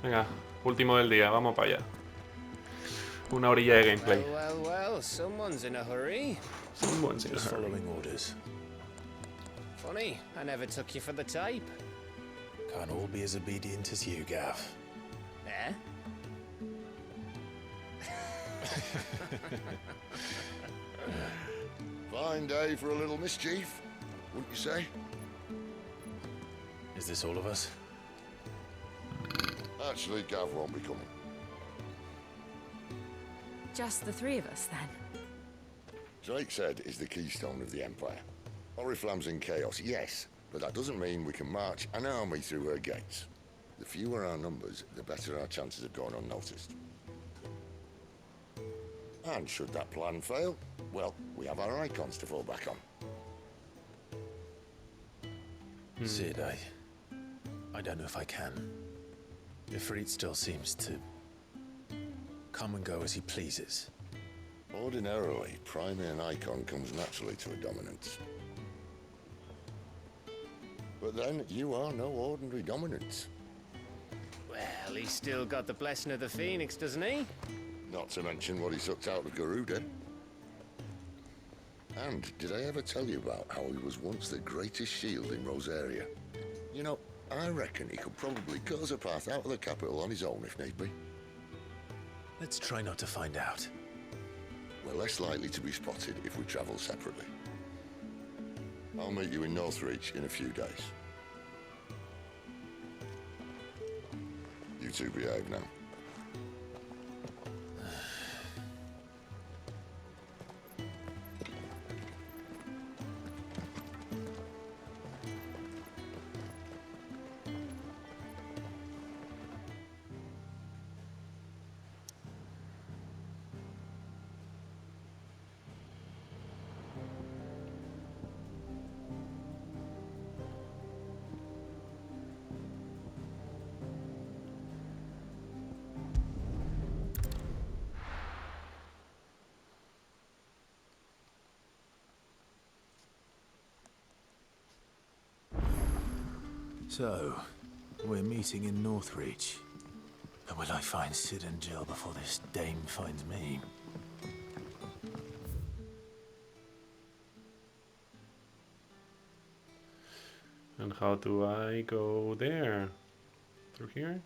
Venga, último del día, vamos para allá. Una orilla de gameplay. Well, someone's in a hurry. Someone's in a Just hurry. following orders. Funny, I never took you for the type. Can't all be as obedient as you, Gav. Eh? Fine day for a little mischief, wouldn't you say? Is this all of us? Actually, Gav won't be coming. Just the three of us, then? Drake's Head is the keystone of the Empire. Oriflamme's in chaos, yes, but that doesn't mean we can march an army through her gates. The fewer our numbers, the better our chances of going unnoticed. And should that plan fail, well, we have our icons to fall back on. Sid, I don't know if I can. Ifrit still seems to come and go as he pleases. Ordinarily, priming an icon comes naturally to a dominance. But then, you are no ordinary dominance. Well, he's still got the blessing of the Phoenix, doesn't he? Not to mention what he sucked out of Garuda. And did I ever tell you about how he was once the greatest shield in Rosaria? You know, I reckon he could probably cut us a path out of the capital on his own if need be. Let's try not to find out. We're less likely to be spotted if we travel separately. I'll meet you in Northreach in a few days. You two behave now. So, we're meeting in Northreach. But will I find Sid and Jill before this dame finds me? And how do I go there? Through here?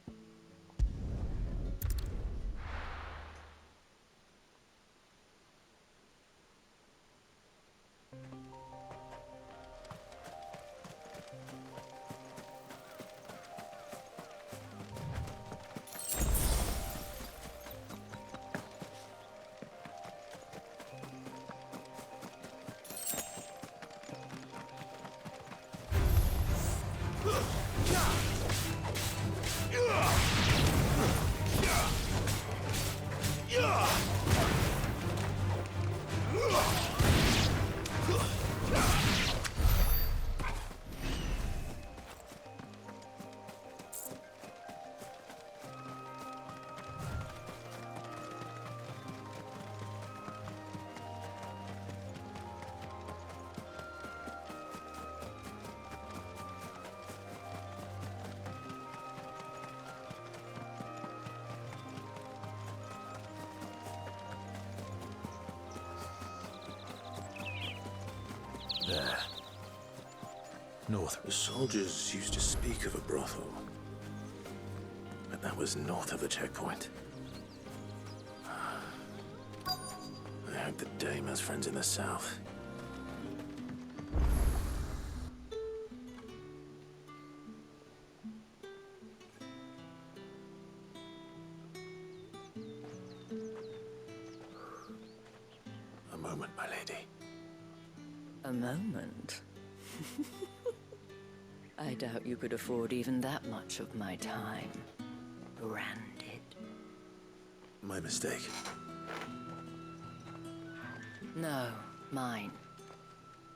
There. North. The soldiers used to speak of a brothel. But that was north of the checkpoint. I hope the dame has friends in the south. A moment, my lady. A moment? I doubt you could afford even that much of my time. Branded. My mistake. No, mine.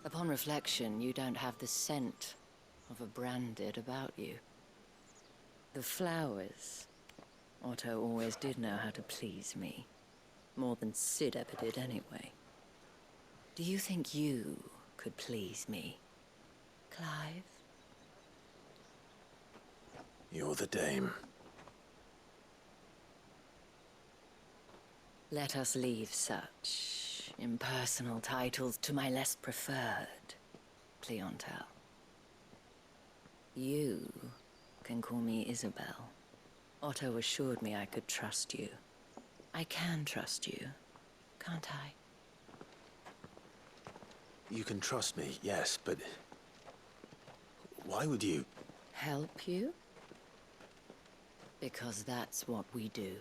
Upon reflection, you don't have the scent of a branded about you. The flowers. Otto always did know how to please me. More than Sid ever did anyway. Do you think you could please me, Clive? You're the dame. Let us leave such impersonal titles to my less preferred clientele. You can call me Isabel. Otto assured me I could trust you. I can trust you, can't I? You can trust me, yes, but... why would you? Help you? Because that's what we do.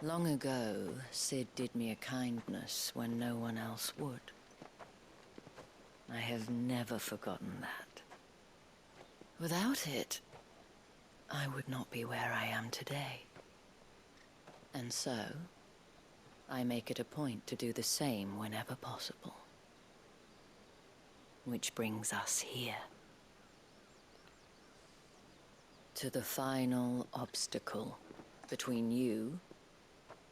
Long ago, Sid did me a kindness when no one else would. I have never forgotten that. Without it, I would not be where I am today. And so, I make it a point to do the same whenever possible. Which brings us here. To the final obstacle between you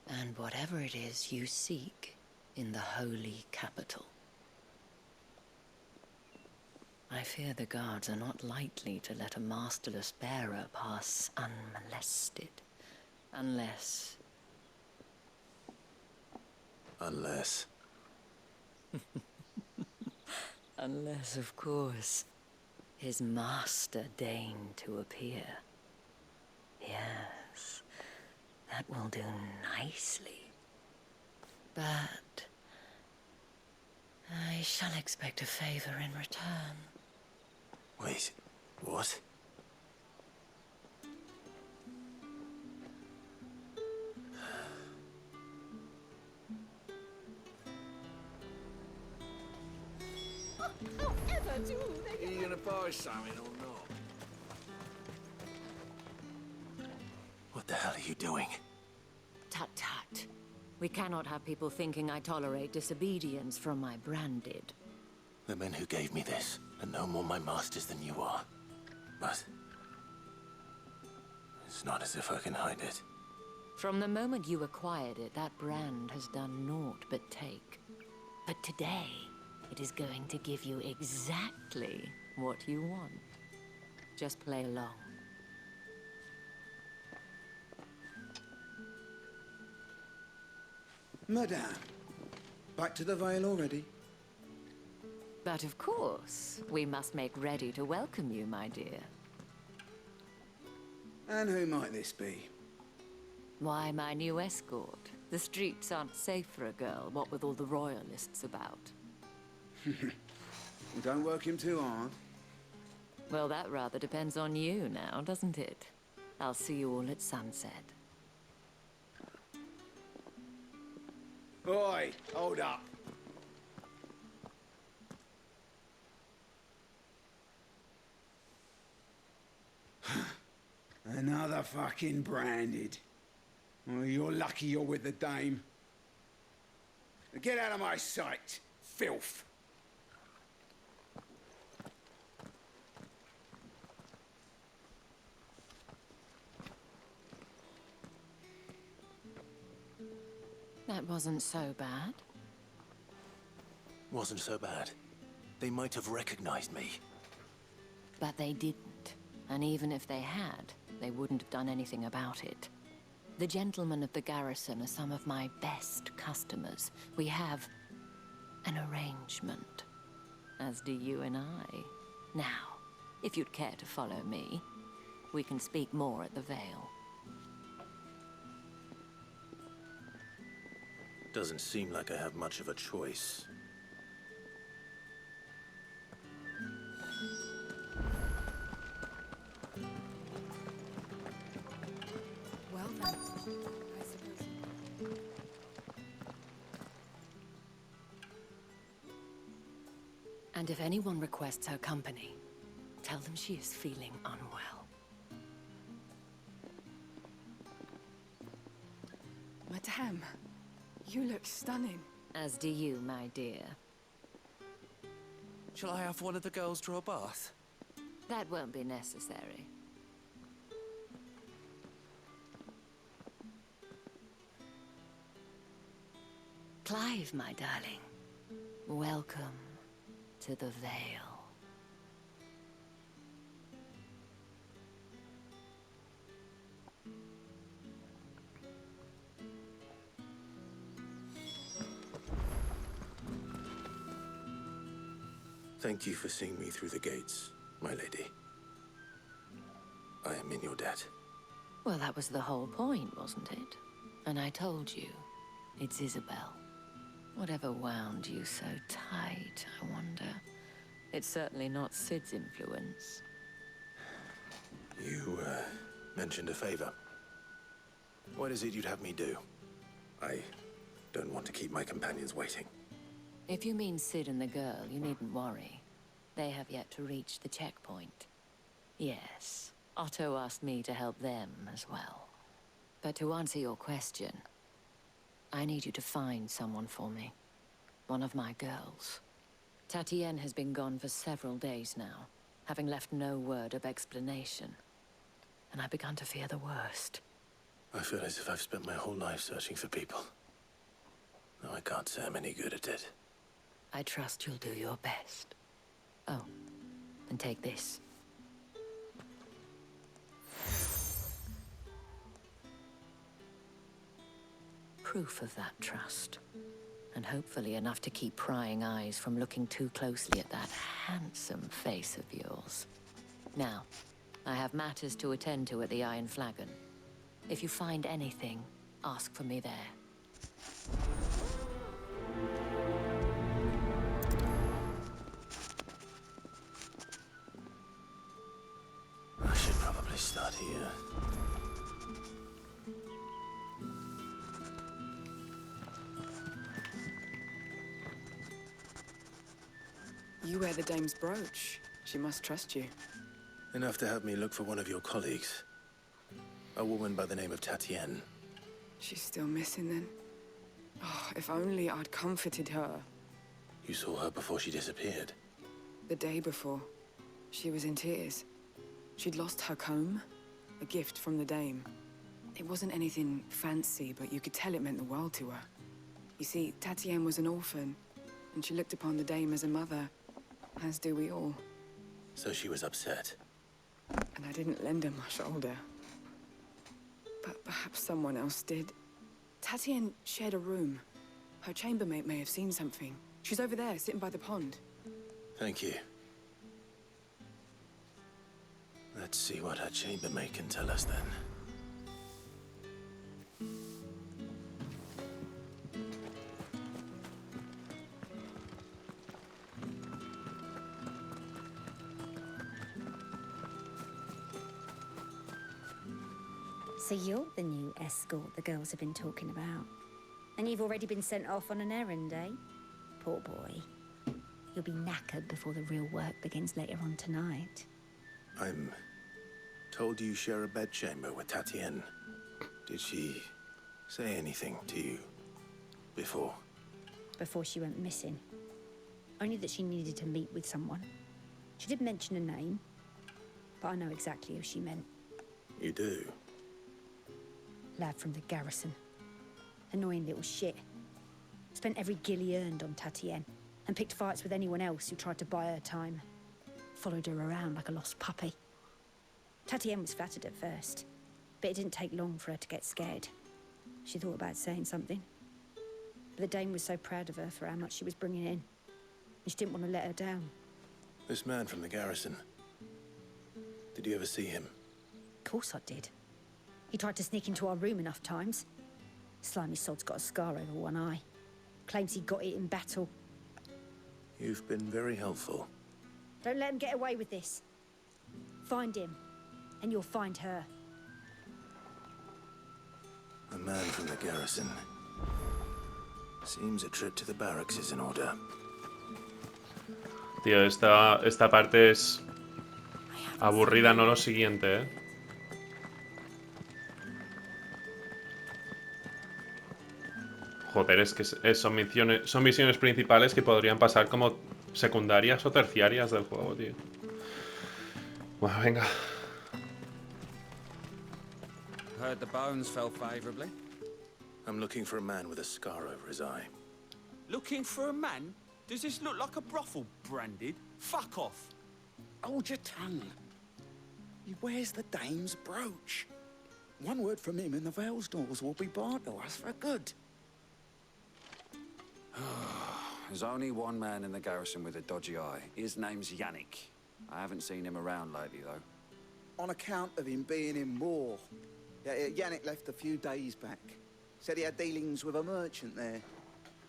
and whatever it is you seek in the holy capital. I fear the guards are not likely to let a masterless bearer pass unmolested. Unless... Unless... Unless, of course, his master deigned to appear. Yes, that will do nicely. But... I shall expect a favor in return. Wait, what? Are you gonna buy something or not? What the hell are you doing? Tut tut. We cannot have people thinking I tolerate disobedience from my branded. The men who gave me this are no more my masters than you are. But... it's not as if I can hide it. From the moment you acquired it, that brand has done naught but take. But today, it is going to give you exactly what you want. Just play along. Madame, back to the Vale already? But of course, we must make ready to welcome you, my dear. And who might this be? Why, my new escort. The streets aren't safe for a girl, what with all the royalists about. Don't work him too hard. Well, that rather depends on you now, doesn't it? I'll see you all at sunset. Oi, hold up. Another fucking branded. Oh, you're lucky you're with the dame. Get out of my sight, filth. That wasn't so bad. Wasn't so bad. They might have recognized me. But they didn't. And even if they had, they wouldn't have done anything about it. The gentlemen of the garrison are some of my best customers. We have an arrangement, as do you and I. Now, if you'd care to follow me, we can speak more at the Vale. Doesn't seem like I have much of a choice. Well then, I suppose. And if anyone requests her company, tell them she is feeling unwell. Madame, you look stunning. As do you, my dear. Shall I have one of the girls draw a bath? That won't be necessary. Clive, my darling. Welcome to the Vale. Thank you for seeing me through the gates, my lady. I am in your debt. Well, that was the whole point, wasn't it? And I told you, it's Isabel. Whatever wound you so tight, I wonder. It's certainly not Sid's influence. You, mentioned a favor. What is it you'd have me do? I don't want to keep my companions waiting. If you mean Sid and the girl, you needn't worry. They have yet to reach the checkpoint. Yes, Otto asked me to help them as well. But to answer your question, I need you to find someone for me. One of my girls. Tatienne has been gone for several days now, having left no word of explanation. And I've begun to fear the worst. I feel as if I've spent my whole life searching for people. No, I can't say I'm any good at it. I trust you'll do your best. Oh, and take this. Proof of that trust. And hopefully enough to keep prying eyes from looking too closely at that handsome face of yours. Now, I have matters to attend to at the Iron Flagon. If you find anything, ask for me there. I should probably start here. You wear the dame's brooch. She must trust you. Enough to help me look for one of your colleagues. A woman by the name of Tatienne. She's still missing then. Oh, if only I'd comforted her. You saw her before she disappeared. The day before, she was in tears. She'd lost her comb, a gift from the dame. It wasn't anything fancy, but you could tell it meant the world to her. You see, Tatienne was an orphan, and she looked upon the dame as a mother, as do we all. So she was upset. And I didn't lend her my shoulder. But perhaps someone else did. Tatienne shared a room. Her chambermaid may have seen something. She's over there, sitting by the pond. Thank you. Let's see what her chambermaid can tell us then. So you're the new escort the girls have been talking about. And you've already been sent off on an errand, eh? Poor boy. You'll be knackered before the real work begins later on tonight. I'm told you share a bedchamber with Tatienne. Did she say anything to you before? Before she went missing. Only that she needed to meet with someone. She did mention a name, but I know exactly who she meant. You do? Lad from the garrison. Annoying little shit. Spent every gil he earned on Tatienne, and picked fights with anyone else who tried to buy her time. Followed her around like a lost puppy. Tatienne was flattered at first, but it didn't take long for her to get scared. She thought about saying something. But the dame was so proud of her for how much she was bringing in, and she didn't want to let her down. This man from the garrison. Did you ever see him? Of course I did. He tried to sneak into our room enough times. Slimy sod's got a scar over one eye. Claims he got it in battle. You've been very helpful. Don't let him get away with this. Find him, and you'll find her. A man from the garrison. Seems a trip to the barracks is in order. Tío, esta parte es aburrida, no lo siguiente, ¿eh? Joder, es que son misiones principales que podrían pasar como secundarias o terciarias del juego, tío. Bueno, venga. Heard the bones fell favorably. I'm looking for a man with a scar over his eye. Looking for a man? Does this look like a brothel, Branded? Fuck off. Hold your tongue. He wears the dame's brooch. One word from him and the Vale's doors will be barred to us for good. There's only one man in the garrison with a dodgy eye. His name's Yannick. I haven't seen him around lately, though. On account of him being in war. Yeah, Yannick left a few days back. Said he had dealings with a merchant there.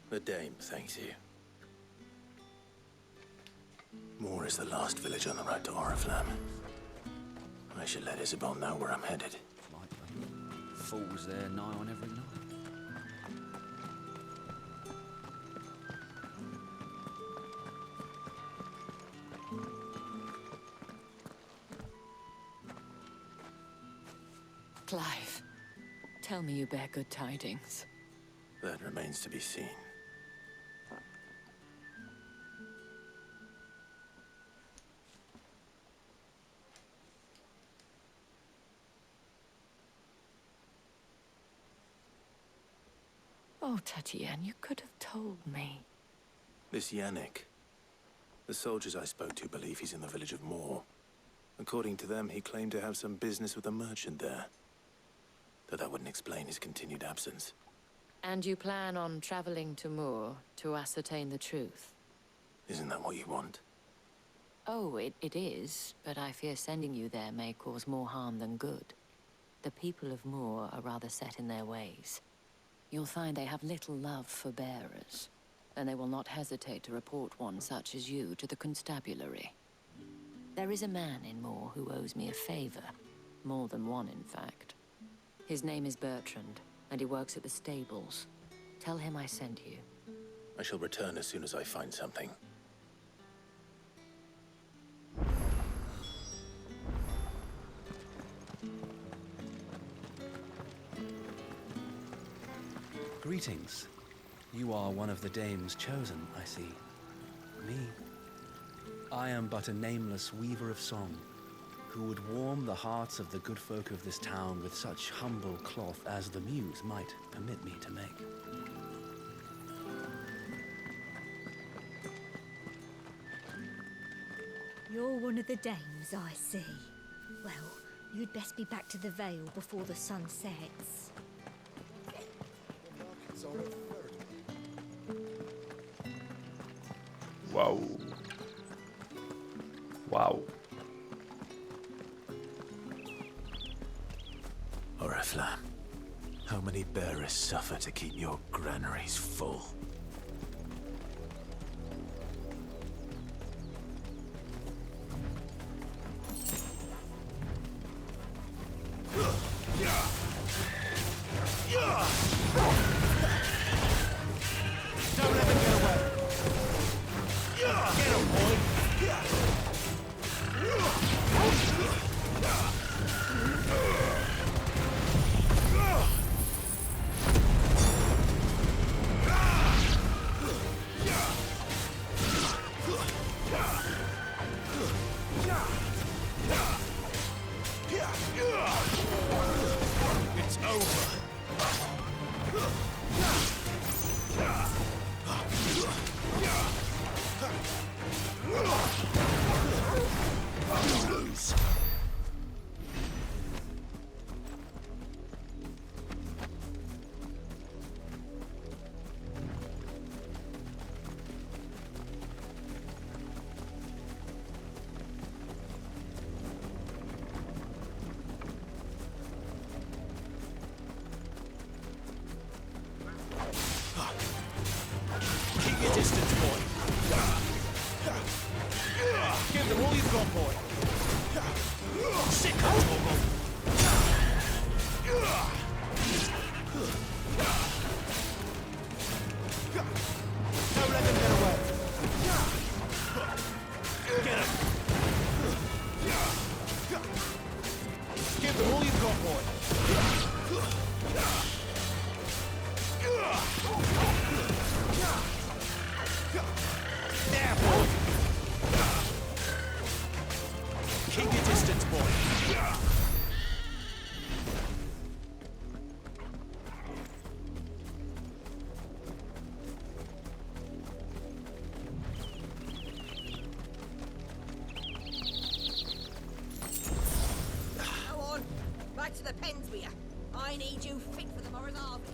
The Dame thanks you. Moor is the last village on the road to Oriflamme. I should let Isabel know where I'm headed. Likely. Fools there nigh on every night. Clive, tell me you bear good tidings. That remains to be seen. Oh, Tatienne, you could have told me. This Yannick. The soldiers I spoke to believe he's in the village of Moor. According to them, he claimed to have some business with a merchant there. Though that wouldn't explain his continued absence. And you plan on traveling to Moor to ascertain the truth? Isn't that what you want? Oh, it is, but I fear sending you there may cause more harm than good. The people of Moor are rather set in their ways. You'll find they have little love for bearers, and they will not hesitate to report one such as you to the constabulary. There is a man in Moor who owes me a favor. More than one, in fact. His name is Bertrand, and he works at the stables. Tell him I sent you. I shall return as soon as I find something. Greetings. You are one of the dames chosen, I see. Me? I am but a nameless weaver of song, who would warm the hearts of the good folk of this town with such humble cloth as the muse might permit me to make. You're one of the dames, I see. Well, you'd best be back to the Vale before the sun sets. Wow. Wow. Oriflamme, how many bearers suffer to keep your granaries full? Don't let them get away. Get him, boy. It's over. Lose. Keep your distance, boy. Give them all you've got, boy. Sick of trouble. Don't let them get away. Get him. Give them all you've got, boy. There, boy. Keep your distance, boy. Go on, right to the pens with you. I need you fit for the morrow's harvest.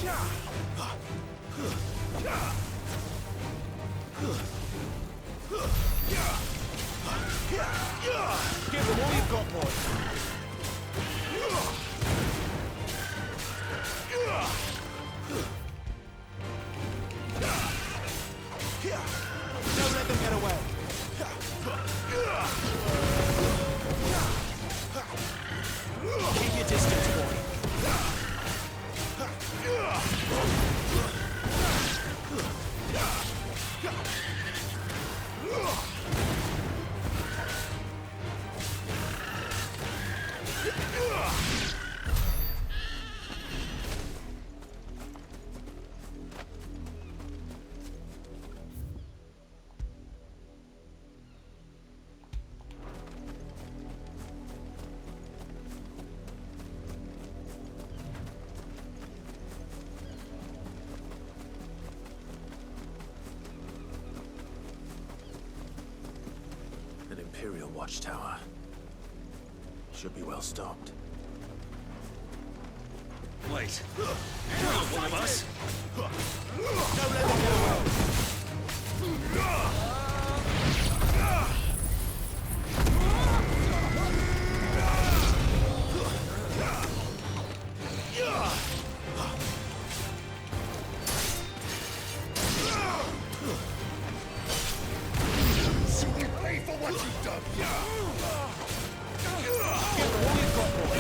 Give them all you've got, boy. Don't let them get away. Keep your distance, boy. An Imperial watchtower. Should be well stocked. Wait. One of us? Don't let them get away. So we pay for what you've done. Give them all you've got, boy.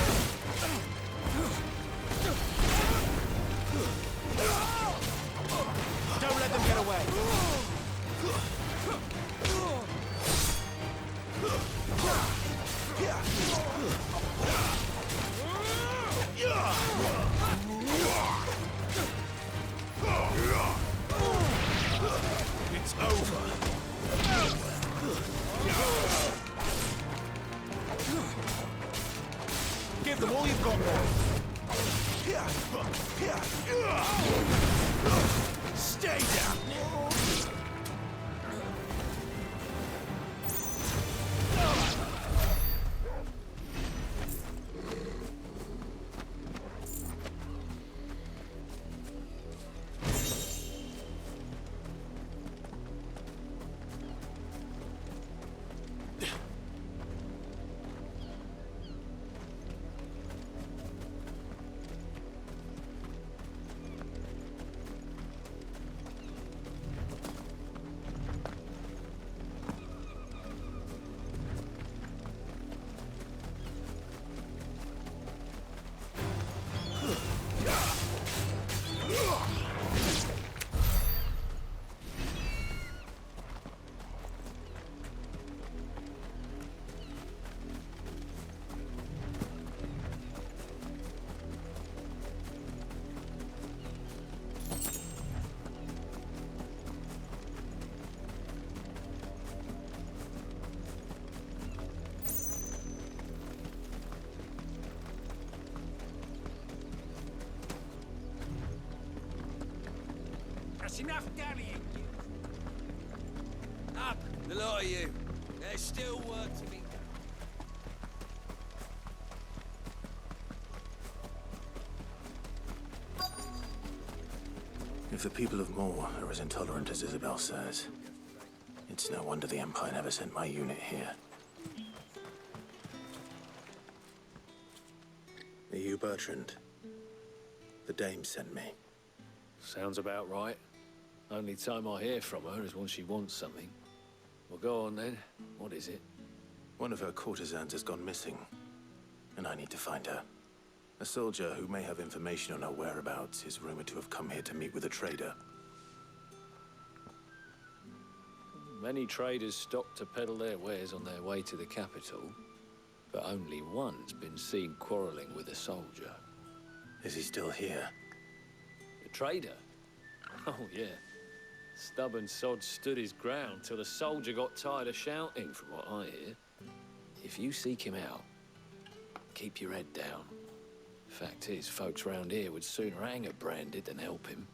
Don't let them get away. It's over. Give them all you've got, boy. Stay down. That's enough dallying. Up, the lot of you. There's still work to be done. If the people of Moor are as intolerant as Isabel says, it's no wonder the Empire never sent my unit here. Are you Bertrand? The Dame sent me. Sounds about right. Only time I hear from her is when she wants something. Well, go on then. What is it? One of her courtesans has gone missing, and I need to find her. A soldier who may have information on her whereabouts is rumored to have come here to meet with a trader. Many traders stop to peddle their wares on their way to the capital, but only one's been seen quarreling with a soldier. Is he still here? The trader? Oh, yeah. Stubborn sod stood his ground till the soldier got tired of shouting, from what I hear. If you seek him out, keep your head down. Fact is, folks round here would sooner hang a branded than help him.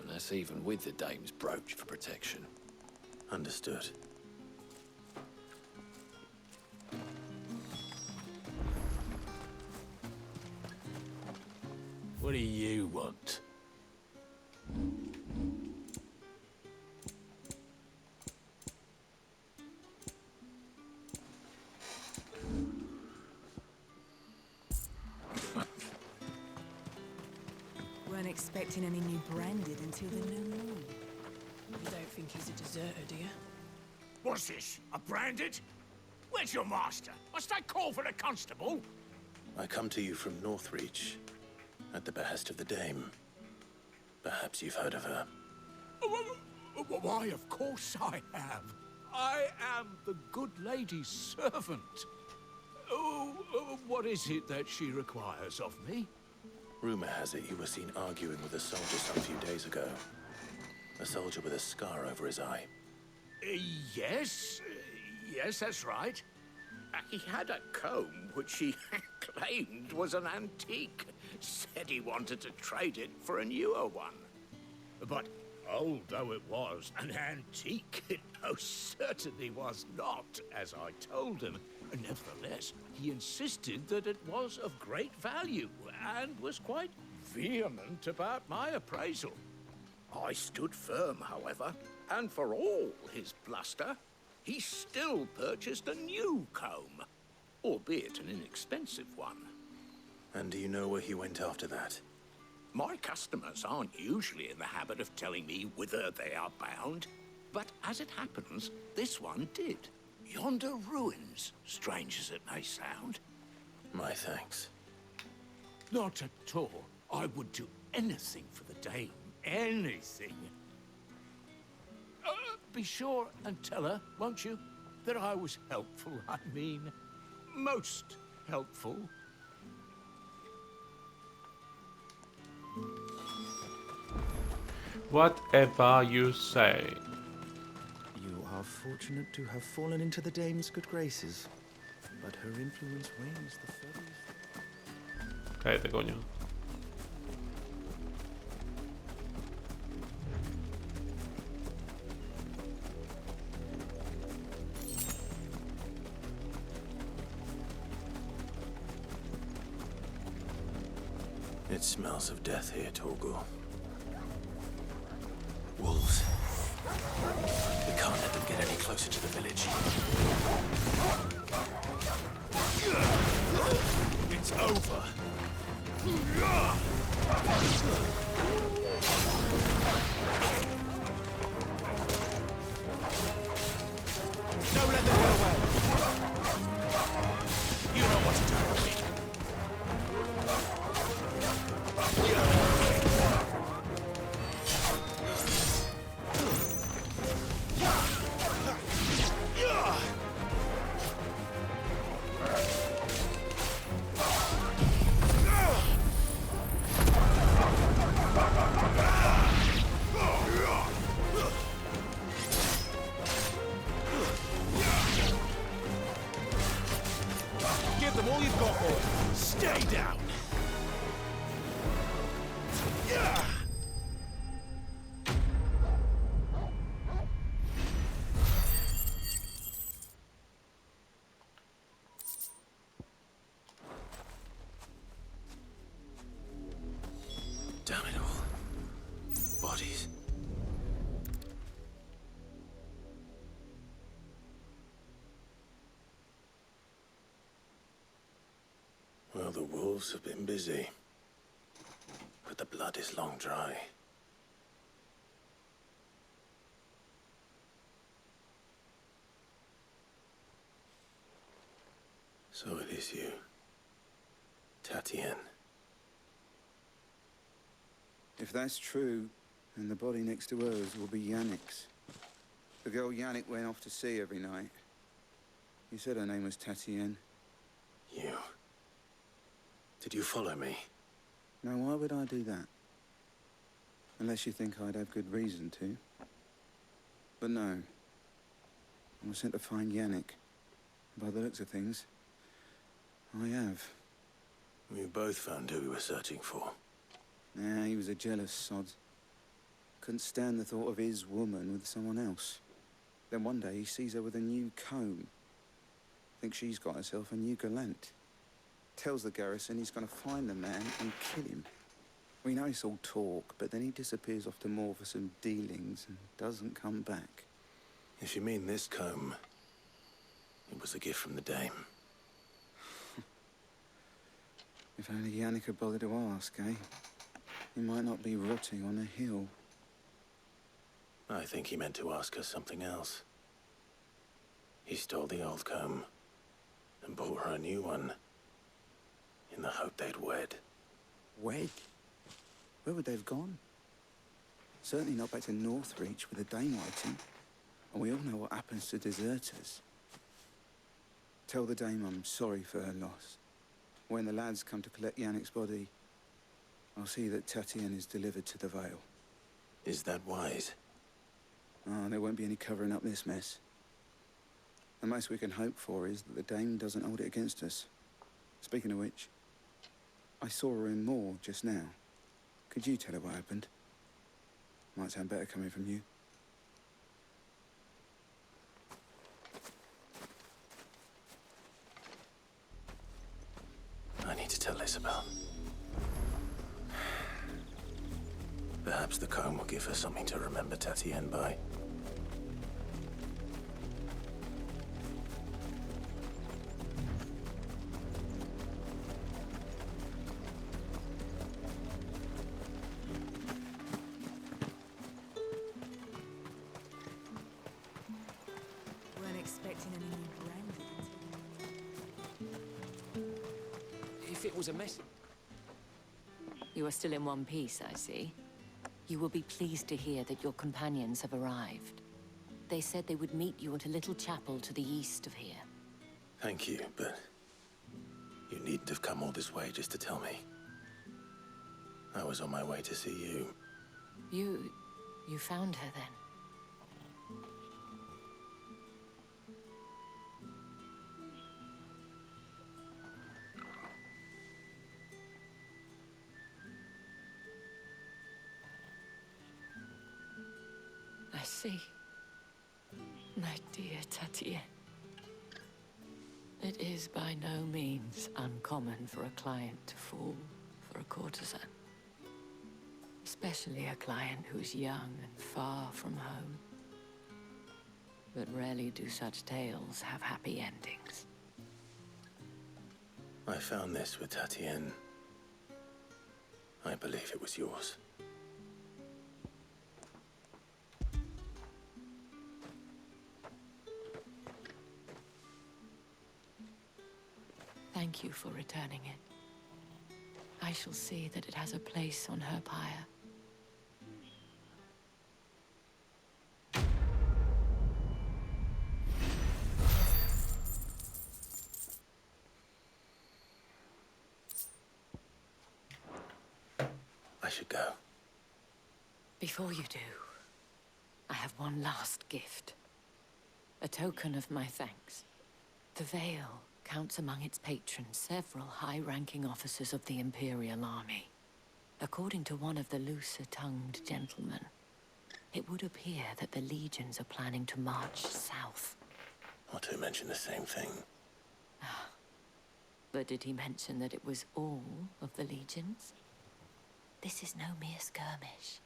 And that's even with the Dame's brooch for protection. Understood. What do you want? touching any new branded until the new moon. You don't think he's a deserter, do you? What's this? A branded? Where's your master? Must I call for the constable? I come to you from Northreach, at the behest of the Dame. Perhaps you've heard of her. Why, of course I have. I am the good lady's servant. What is it that she requires of me? Rumor has it you were seen arguing with a soldier some few days ago. A soldier with a scar over his eye. Yes. Yes, that's right. He had a comb which he claimed was an antique. Said he wanted to trade it for a newer one. But old though it was, an antique it most certainly was not, as I told him. Nevertheless, he insisted that it was of great value, and was quite vehement about my appraisal. I stood firm, however, and for all his bluster, he still purchased a new comb, albeit an inexpensive one. And do you know where he went after that? My customers aren't usually in the habit of telling me whither they are bound, but as it happens, this one did. Yonder ruins, strange as it may sound. My thanks. Not at all. I would do anything for the Dame. Anything. Be sure and tell her, won't you, that I was helpful. I mean, most helpful. Whatever you say. You are fortunate to have fallen into the Dame's good graces, but her influence wanes the further. Cállate, coño. It smells of death here, Torgal. Wolves. We can't let them get any closer to the village. It's over. Don't let them get away. You know what to do, me. Give them all you've got, boy. Stay down. Damn it all. Bodies. Well, the wolves have been busy, but the blood is long dry. So it is you, Tatienne. If that's true, then the body next to hers will be Yannick's. The girl Yannick went off to sea every night. You said her name was Tatienne. You. Did you follow me? Now, why would I do that? Unless you think I'd have good reason to. But no. I was sent to find Yannick. By the looks of things, I have. We both found who we were searching for. Nah, he was a jealous sod. Couldn't stand the thought of his woman with someone else. Then one day he sees her with a new comb. Thinks she's got herself a new gallant. Tells the garrison he's gonna find the man and kill him. We know it's all talk, but then he disappears off to Moor for some dealings and doesn't come back. If you mean this comb, it was a gift from the Dame. If only Yannick had bothered to ask, eh? He might not be rotting on a hill. I think he meant to ask us something else. He stole the old comb and bought her a new one in the hope they'd wed. Wed? Where would they have gone? Certainly not back to Northreach with a dame waiting. And we all know what happens to deserters. Tell the dame I'm sorry for her loss. When the lads come to collect Yannick's body, I'll see that Tatienne is delivered to the Vale. Is that wise? Oh, there won't be any covering up this mess. The most we can hope for is that the dame doesn't hold it against us. Speaking of which, I saw her in Moor just now. Could you tell her what happened? Might sound better coming from you. I need to tell Isabel. Perhaps the comb will give her something to remember Tatienne by. Weren't expecting any new branding. If it was a mess... You are still in one piece, I see. You will be pleased to hear that your companions have arrived. They said they would meet you at a little chapel to the east of here. Thank you, but you needn't have come all this way just to tell me. I was on my way to see you. You found her then? I see. My dear Tatienne. It is by no means uncommon for a client to fall for a courtesan. Especially a client who's young and far from home. But rarely do such tales have happy endings. I found this with Tatienne. I believe it was yours. Thank you for returning it. I shall see that it has a place on her pyre. I should go. Before you do, I have one last gift. A token of my thanks. The Vale counts among its patrons several high-ranking officers of the Imperial Army. According to one of the looser-tongued gentlemen, it would appear that the legions are planning to march south. Or to mention the same thing. But did he mention that it was all of the legions? This is no mere skirmish.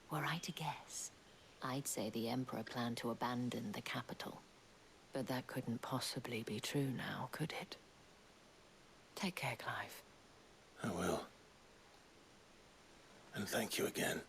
Were I to guess, I'd say the Emperor planned to abandon the capital. But that couldn't possibly be true now, could it? Take care, Clive. I will. And thank you again.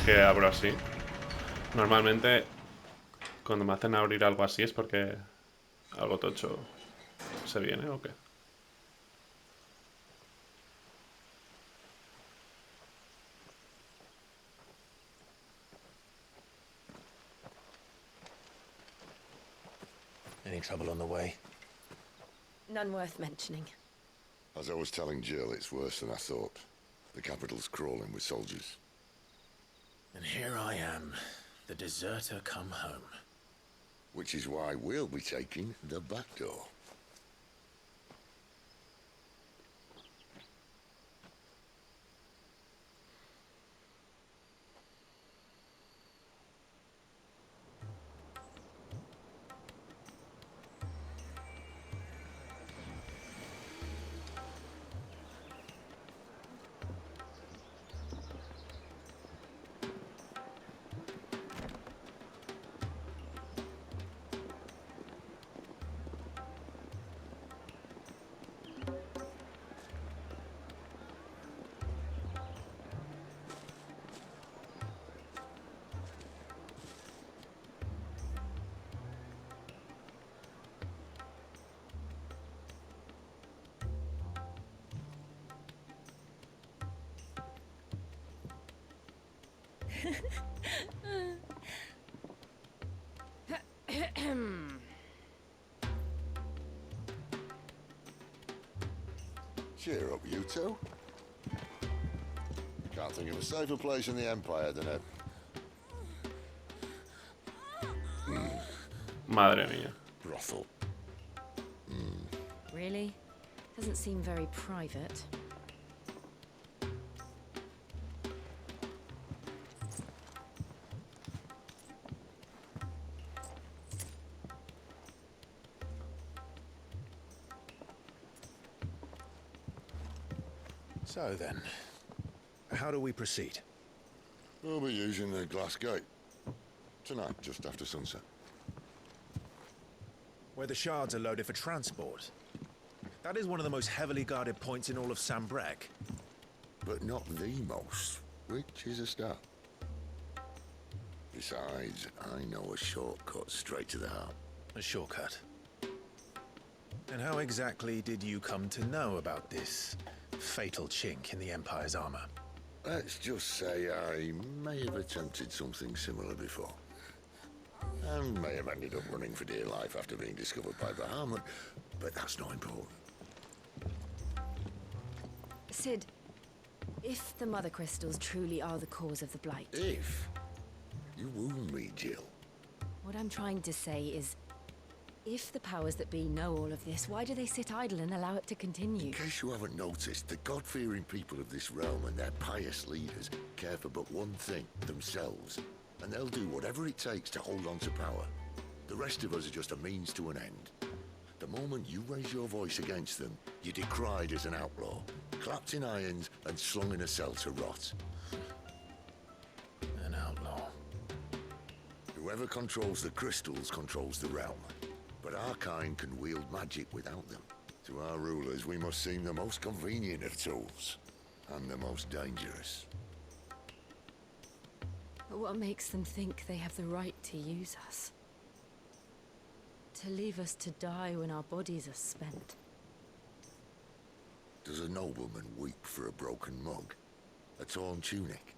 que abro así. Normalmente, cuando me hacen abrir algo así es porque algo tocho se viene o qué. Any trouble on the way? None worth mentioning. As I was telling Jill, it's worse than I thought. The capital's crawling with soldiers. And here I am, the deserter come home. Which is why we'll be taking the back door. Cheer up, you two. Can't think of a safer place in the Empire than a... Madre mía. brothel. Really? Doesn't seem very private. So then, how do we proceed? We'll be using the glass gate. Tonight, just after sunset. Where the shards are loaded for transport. That is one of the most heavily guarded points in all of Sambrek. But not the most, which is a start. Besides, I know a shortcut straight to the heart. A shortcut? And how exactly did you come to know about this fatal chink in the Empire's armor? Let's just say I may have attempted something similar before. And may have ended up running for dear life after being discovered by Bahamut, but that's not important. Sid, if the Mother Crystals truly are the cause of the Blight... If? You wound me, Jill. What I'm trying to say is, if the powers that be know all of this, why do they sit idle and allow it to continue? In case you haven't noticed, the God-fearing people of this realm and their pious leaders care for but one thing, themselves. And they'll do whatever it takes to hold on to power. The rest of us are just a means to an end. The moment you raise your voice against them, you're decried as an outlaw, clapped in irons and slung in a cell to rot. An outlaw. Whoever controls the crystals controls the realm. But our kind can wield magic without them. To our rulers, we must seem the most convenient of tools, and the most dangerous. But what makes them think they have the right to use us? To leave us to die when our bodies are spent? Does a nobleman weep for a broken mug? A torn tunic?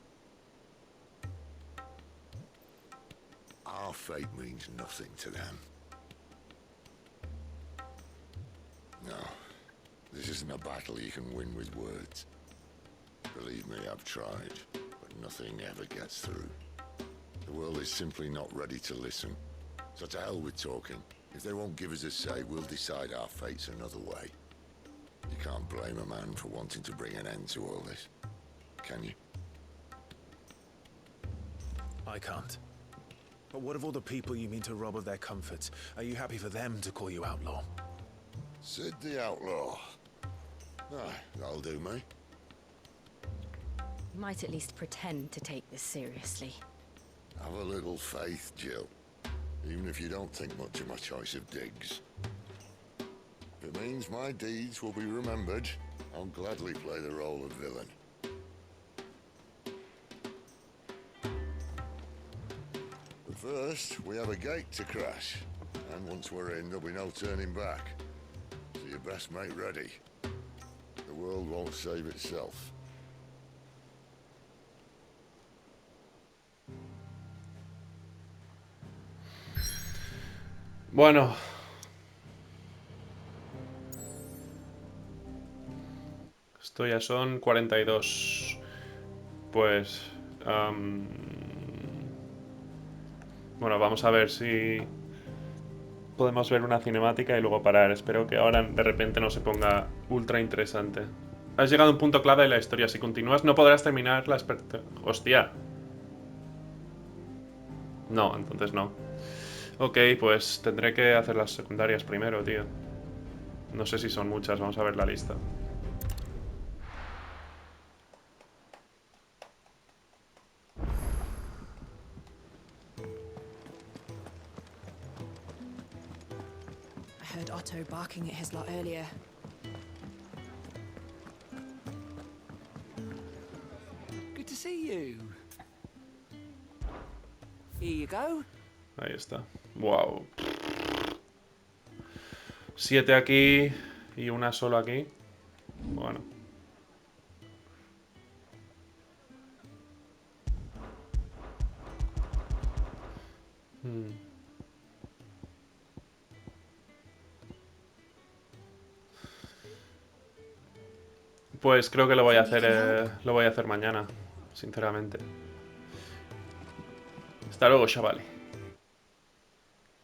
Our fate means nothing to them. No, this isn't a battle you can win with words. Believe me, I've tried, but nothing ever gets through. The world is simply not ready to listen. So to hell with talking. If they won't give us a say, we'll decide our fates another way. You can't blame a man for wanting to bring an end to all this, can you? I can't. But what of all the people you mean to rob of their comforts? Are you happy for them to call you outlaw? Sid the Outlaw. Aye, that'll do me. You might at least pretend to take this seriously. Have a little faith, Jill. Even if you don't think much of my choice of digs. If it means my deeds will be remembered, I'll gladly play the role of villain. First, we have a gate to crash. And once we're in, there'll be no turning back. So you best make ready. The world won't save itself. Bueno. Esto ya son 42. Pues... bueno, vamos a ver si podemos ver una cinemática y luego parar. Espero que ahora de repente no se ponga ultra interesante. Has llegado a un punto clave de la historia. Si continúas no podrás terminar la... ¡Hostia! No, entonces no. Ok, pues tendré que hacer las secundarias primero, tío. No sé si son muchas, vamos a ver la lista. I heard Otto barking at his lot earlier. Good to see you. Here you go. Ahí está. Wow. 7 aquí y una solo aquí. Bueno. Pues creo que lo voy a hacer mañana, sinceramente. Hasta luego, chavales.